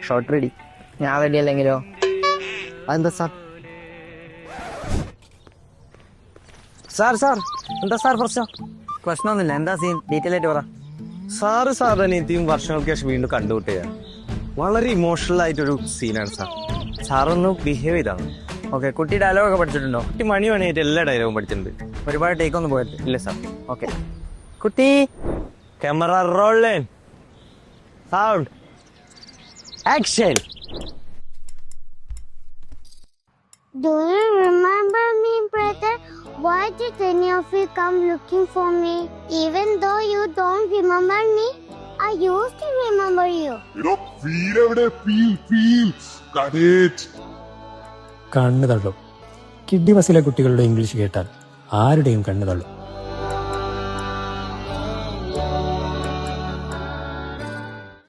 Shot ready. ഞാൻ ready അല്ലെങ്കിലോ? അതെന്താ സാർ? സാർ സാർ എന്താ സാർ പ്രശ്നം? പ്രശ്നമൊന്നുമില്ല. എന്താ സീൻ? ഡീറ്റെയിൽ ആയിട്ട് പറ. സാറിന്റെ അനിയത്തിയും വർഷങ്ങൾക്ക് ശേഷം വീണ്ടും കണ്ടുമുട്ടുകയാണ്. വളരെ ഇമോഷണൽ ആയിട്ടൊരു സീനാണ് സാർ. സാറൊന്ന് ബിഹേവ് ചെയ്താണ്. ഓക്കെ. കുട്ടി ഡയലോഗൊക്കെ പഠിച്ചിട്ടുണ്ടോ? കുട്ടി മണിയായിട്ട് എല്ലാ ഡയലോഗും പഠിച്ചിട്ടുണ്ട്. ഒരുപാട് ടേക്ക് ഒന്നും പോയിട്ട് ഇല്ല സാർ. ഓക്കെ. കുട്ടി camera rolling, sound action. Do you remember me, brother? Why did any of you come looking for me? Even though you don't remember me, I used to remember you. കണ്ണ് തള്ളും. Kidney ബസ്സിലെ കുട്ടികളുടെ English കേട്ടാൽ ആരുടെയും കണ്ണ് തള്ളും.